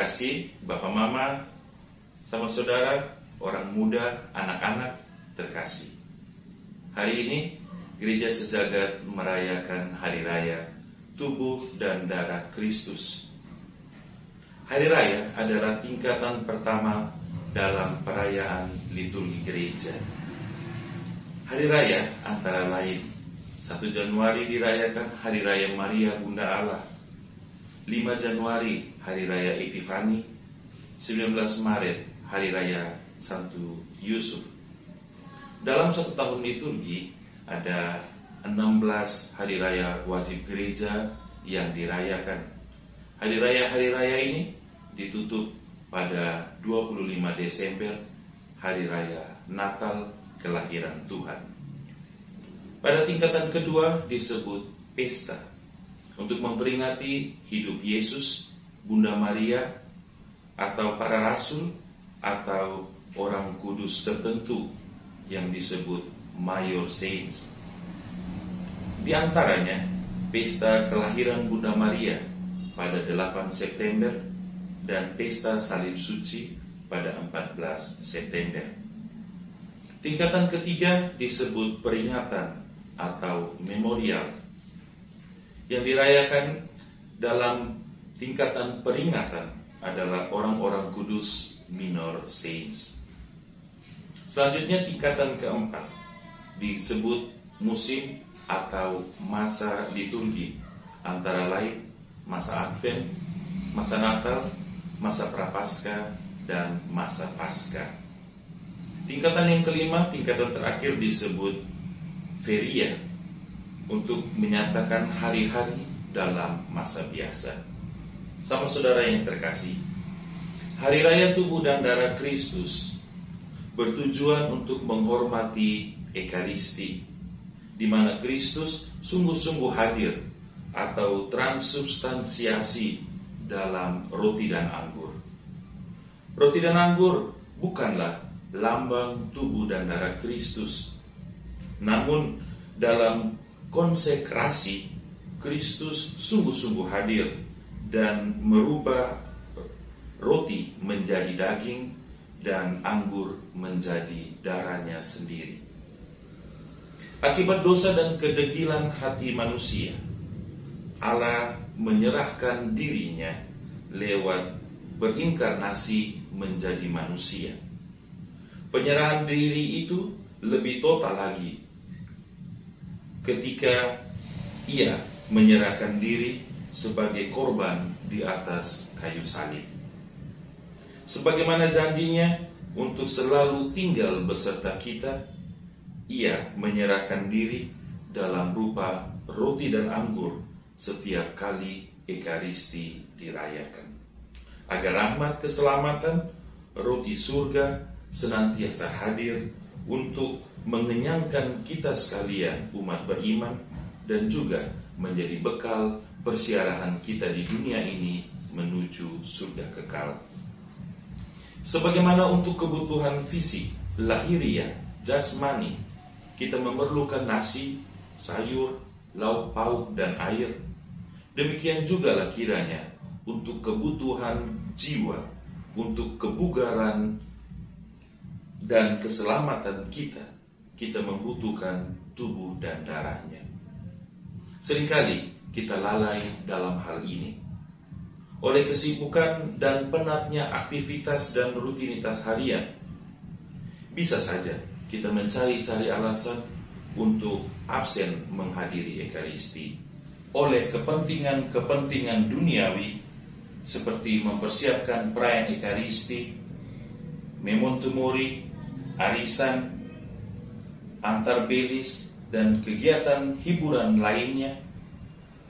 terkasih, Bapak Mama, sama saudara, orang muda, anak-anak terkasih. Hari ini Gereja Sejagat merayakan Hari Raya Tubuh dan Darah Kristus. Hari Raya adalah tingkatan pertama dalam perayaan liturgi gereja. Hari Raya antara lain 1 Januari dirayakan Hari Raya Maria Bunda Allah, 5 Januari Hari Raya Epifani, 19 Maret Hari Raya Santo Yusuf. Dalam satu tahun liturgi ada 16 Hari Raya wajib gereja yang dirayakan. Hari Raya ini ditutup pada 25 Desember, Hari Raya Natal kelahiran Tuhan. Pada tingkatan kedua disebut pesta, untuk memperingati hidup Yesus, Bunda Maria, atau para rasul, atau orang kudus tertentu yang disebut Major Saints. Di antaranya, pesta kelahiran Bunda Maria pada 8 September dan pesta Salib Suci pada 14 September. Tingkatan ketiga disebut peringatan atau memorial, yang dirayakan dalam tingkatan peringatan adalah orang-orang kudus Minor Saints. Selanjutnya tingkatan keempat disebut musim atau masa liturgi, antara lain masa Advent, masa Natal, masa Prapaskah, dan masa Paskah. Tingkatan yang kelima, tingkatan terakhir disebut feria, untuk menyatakan hari-hari dalam masa biasa. Sama saudara yang terkasih, Hari Raya Tubuh dan Darah Kristus bertujuan untuk menghormati Ekaristi, di mana Kristus sungguh-sungguh hadir atau transubstansiasi dalam roti dan anggur. Roti dan anggur bukanlah lambang tubuh dan darah Kristus, namun dalam konsekrasi Kristus sungguh-sungguh hadir dan merubah roti menjadi daging dan anggur menjadi darahnya sendiri. Akibat dosa dan kedegilan hati manusia, Allah menyerahkan dirinya lewat berinkarnasi menjadi manusia. Penyerahan diri itu lebih total lagi ketika ia menyerahkan diri sebagai korban di atas kayu salib. Sebagaimana janjinya untuk selalu tinggal beserta kita, ia menyerahkan diri dalam rupa roti dan anggur setiap kali Ekaristi dirayakan, agar rahmat keselamatan, roti surga senantiasa hadir untuk mengenyangkan kita sekalian umat beriman, dan juga menjadi bekal persiarahan kita di dunia ini menuju surga kekal. Sebagaimana untuk kebutuhan fisik, lahiriah, jasmani, kita memerlukan nasi, sayur, lauk pauk, dan air. Demikian jugalah kiranya untuk kebutuhan jiwa, untuk kebugaran dan keselamatan kita membutuhkan tubuh dan darahnya. Seringkali kita lalai dalam hal ini. Oleh kesibukan dan penatnya aktivitas dan rutinitas harian, bisa saja kita mencari-cari alasan untuk absen menghadiri Ekaristi oleh kepentingan-kepentingan duniawi, seperti mempersiapkan perayaan Ekaristi, memento mori, arisan, antar belis, dan kegiatan hiburan lainnya.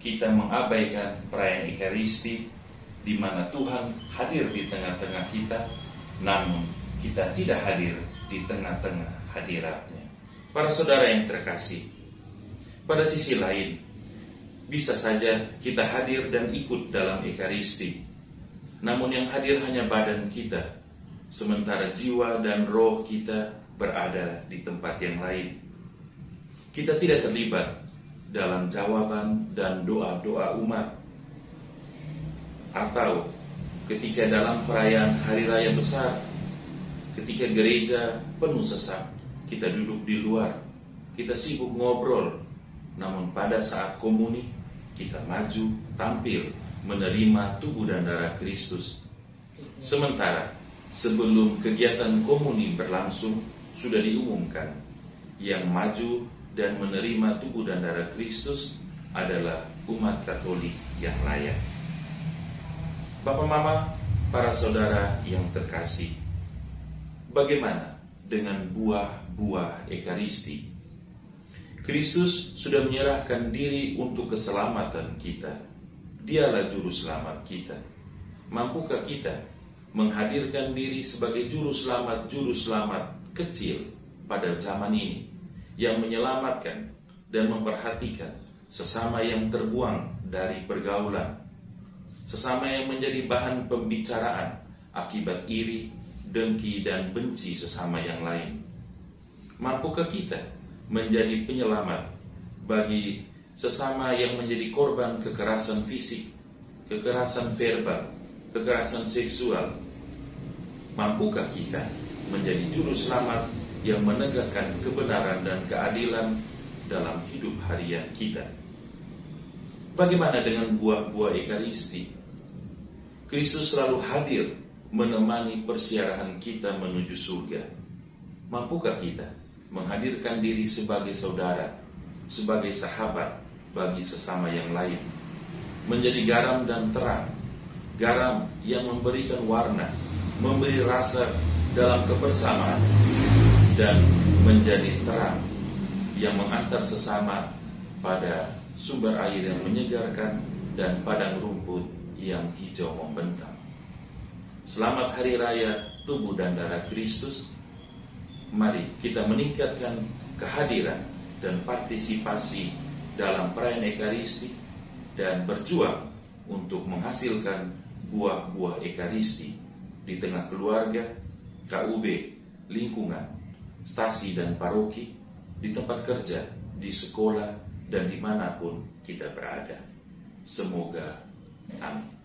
Kita mengabaikan perayaan Ekaristi, di mana Tuhan hadir di tengah-tengah kita, namun kita tidak hadir di tengah-tengah hadiratnya. Para saudara yang terkasih, pada sisi lain, bisa saja kita hadir dan ikut dalam Ekaristi, namun yang hadir hanya badan kita, sementara jiwa dan roh kita berada di tempat yang lain. Kita tidak terlibat dalam jawaban dan doa-doa umat, atau ketika dalam perayaan hari raya besar, ketika gereja penuh sesak, kita duduk di luar, kita sibuk ngobrol. Namun pada saat komuni, kita maju, tampil, menerima tubuh dan darah Kristus. Sementara sebelum kegiatan komuni berlangsung, sudah diumumkan yang maju dan menerima tubuh dan darah Kristus adalah umat Katolik yang layak. Bapak Mama, para saudara yang terkasih, bagaimana dengan buah-buah Ekaristi? Kristus sudah menyerahkan diri untuk keselamatan kita. Dialah juru selamat kita. Mampukah kita menghadirkan diri sebagai juru selamat kecil pada zaman ini, yang menyelamatkan dan memperhatikan sesama yang terbuang dari pergaulan, sesama yang menjadi bahan pembicaraan akibat iri, dengki, dan benci sesama yang lain? Mampukah kita menjadi penyelamat bagi sesama yang menjadi korban kekerasan fisik, kekerasan verbal, kekerasan seksual? Mampukah kita menjadi juru selamat yang menegakkan kebenaran dan keadilan dalam hidup harian kita? Bagaimana dengan buah-buah Ekaristi? Kristus selalu hadir menemani persiaran kita menuju surga. Mampukah kita menghadirkan diri sebagai saudara, sebagai sahabat bagi sesama yang lain, menjadi garam dan terang, garam yang memberikan warna, memberi rasa dalam kebersamaan, dan menjadi terang yang mengantar sesama pada sumber air yang menyegarkan dan padang rumput yang hijau membentang. Selamat Hari Raya Tubuh dan Darah Kristus. Mari kita meningkatkan kehadiran dan partisipasi dalam perayaan Ekaristi dan berjuang untuk menghasilkan buah-buah Ekaristi di tengah keluarga, KUB, lingkungan, stasi dan paroki, di tempat kerja, di sekolah, dan dimanapun kita berada. Semoga amin.